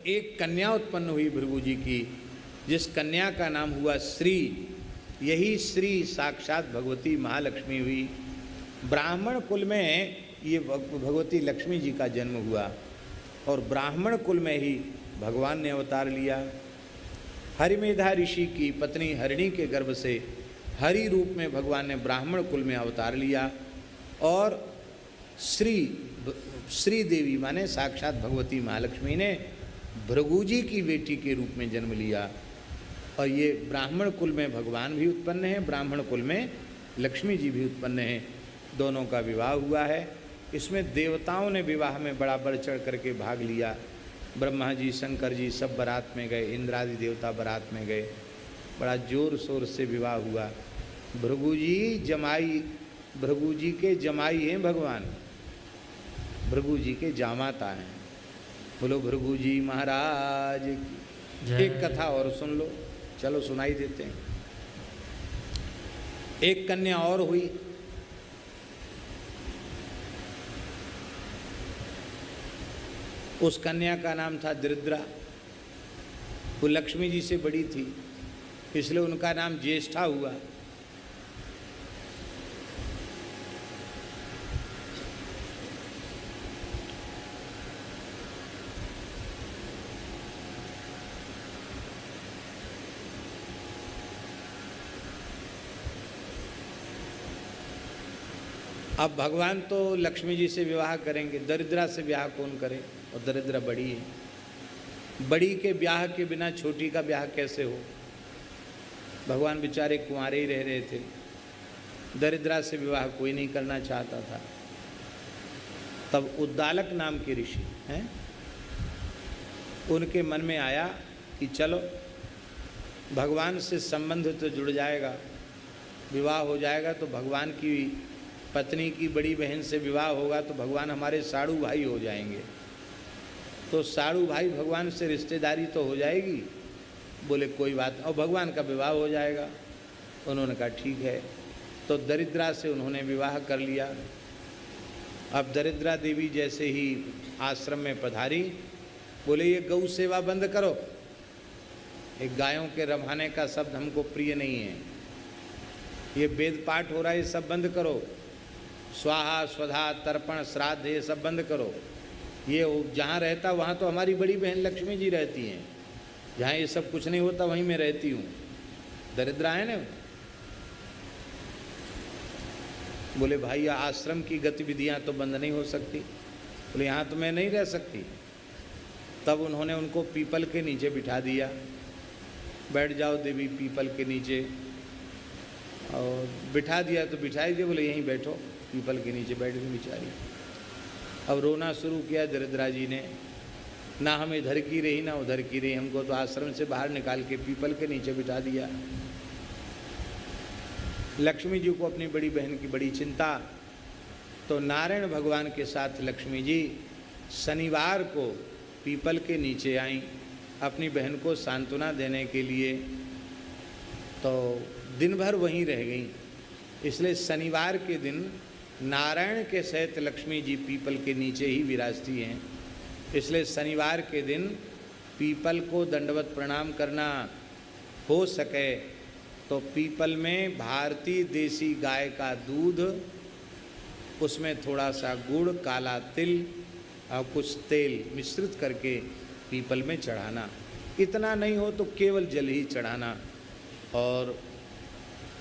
एक कन्या उत्पन्न हुई भृगु जी की, जिस कन्या का नाम हुआ श्री। यही श्री साक्षात भगवती महालक्ष्मी हुई। ब्राह्मण कुल में ये भगवती लक्ष्मी जी का जन्म हुआ और ब्राह्मण कुल में ही भगवान ने अवतार लिया। हरिमेधा ऋषि की पत्नी हरिणी के गर्भ से हरि रूप में भगवान ने ब्राह्मण कुल में अवतार लिया और श्री देवी माने साक्षात भगवती महालक्ष्मी ने भृगु जी की बेटी के रूप में जन्म लिया। और ये ब्राह्मण कुल में भगवान भी उत्पन्न हैं, ब्राह्मण कुल में लक्ष्मी जी भी उत्पन्न हैं। दोनों का विवाह हुआ है। इसमें देवताओं ने विवाह में बड़ा बढ़ चढ़ करके भाग लिया। ब्रह्मा जी, शंकर जी सब बारात में गए, इंद्रादि देवता बारात में गए, बड़ा जोर शोर से विवाह हुआ। भृगु जी के जमाई हैं भगवान, भृगु जी के जामाता हैं। बोलो भृगु जी महाराज की। एक कथा और सुन लो, चलो सुनाई देते हैं। एक कन्या और हुई। उस कन्या का नाम था दरिद्रा। वो लक्ष्मी जी से बड़ी थी, इसलिए उनका नाम ज्येष्ठा हुआ। अब भगवान तो लक्ष्मी जी से विवाह करेंगे, दरिद्रा से विवाह कौन करे? और दरिद्रा बड़ी है। बड़ी के ब्याह के बिना छोटी का ब्याह कैसे हो? भगवान बेचारे कुंवारे ही रह रहे थे। दरिद्रा से विवाह कोई नहीं करना चाहता था। तब उद्दालक नाम के ऋषि हैं, उनके मन में आया कि चलो भगवान से संबंध तो जुड़ जाएगा, विवाह हो जाएगा तो भगवान की पत्नी की बड़ी बहन से विवाह होगा तो भगवान हमारे साड़ू भाई हो जाएंगे। तो साड़ू भाई भगवान से रिश्तेदारी तो हो जाएगी। बोले कोई बात, और भगवान का विवाह हो जाएगा। उन्होंने कहा ठीक है। तो दरिद्रा से उन्होंने विवाह कर लिया। अब दरिद्रा देवी जैसे ही आश्रम में पधारी, बोले ये गौ सेवा बंद करो, एक गायों के रवाने का शब्द हमको प्रिय नहीं है। ये वेद पाठ हो रहा है, ये सब बंद करो। स्वाहा स्वधा तर्पण श्राद्ध ये सब बंद करो। ये जहाँ रहता वहाँ तो हमारी बड़ी बहन लक्ष्मी जी रहती हैं, जहाँ ये सब कुछ नहीं होता वहीं मैं रहती हूँ। दरिद्रा है ना। बोले भाई आश्रम की गतिविधियाँ तो बंद नहीं हो सकती। बोले यहाँ तो मैं नहीं रह सकती। तब उन्होंने उनको पीपल के नीचे बिठा दिया। बैठ जाओ देवी पीपल के नीचे, और बिठा दिया तो बिठाई दिया। बोले यहीं बैठो। पीपल के नीचे बैठ गई बेचारी। अब रोना शुरू किया दरिद्रा जी ने, ना हम इधर की रही ना उधर की रही, हमको तो आश्रम से बाहर निकाल के पीपल के नीचे बिठा दिया। लक्ष्मी जी को अपनी बड़ी बहन की बड़ी चिंता। तो नारायण भगवान के साथ लक्ष्मी जी शनिवार को पीपल के नीचे आईं अपनी बहन को सांत्वना देने के लिए। तो दिन भर वहीं रह गईं। इसलिए शनिवार के दिन नारायण के सहित लक्ष्मी जी पीपल के नीचे ही विराजती हैं। इसलिए शनिवार के दिन पीपल को दंडवत प्रणाम करना। हो सके तो पीपल में भारतीय देसी गाय का दूध, उसमें थोड़ा सा गुड़, काला तिल और कुछ तेल मिश्रित करके पीपल में चढ़ाना। इतना नहीं हो तो केवल जल ही चढ़ाना। और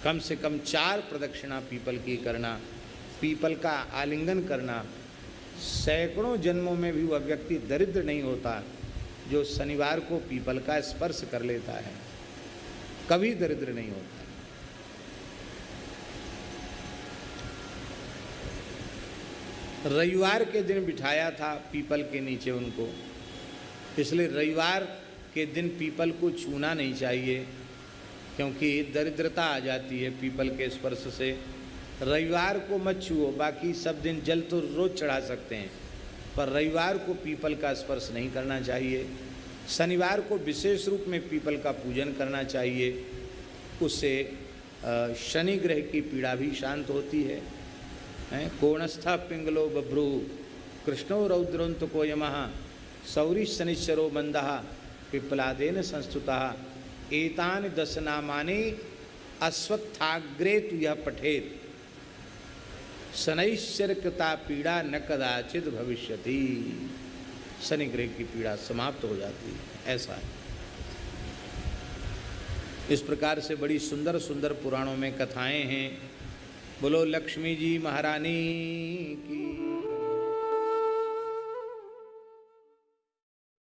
कम से कम 4 प्रदक्षिणा पीपल की करना, पीपल का आलिंगन करना। सैकड़ों जन्मों में भी वह व्यक्ति दरिद्र नहीं होता जो शनिवार को पीपल का स्पर्श कर लेता है, कभी दरिद्र नहीं होता। रविवार के दिन बिठाया था पीपल के नीचे उनको, इसलिए रविवार के दिन पीपल को छूना नहीं चाहिए, क्योंकि दरिद्रता आ जाती है पीपल के स्पर्श से। रविवार को मत छुओ, बाकी सब दिन जल तो रोज चढ़ा सकते हैं, पर रविवार को पीपल का स्पर्श नहीं करना चाहिए। शनिवार को विशेष रूप में पीपल का पूजन करना चाहिए, उससे शनि ग्रह की पीड़ा भी शांत होती है। कोणस्था पिंगलो बभ्रू कृष्णो रौद्रोंत को यमः सौरी शनिश्चरो मंदः पिप्पलादेन संस्तुतः एतानि दशनामानि अश्वत्थाग्रे तु यह पठेत शनैश्चर कृता पीड़ा न कदाचित भविष्यति। शनि ग्रह की पीड़ा समाप्त हो जाती है, ऐसा है। इस प्रकार से बड़ी सुंदर सुंदर पुराणों में कथाएं हैं। बोलो लक्ष्मी जी महारानी की।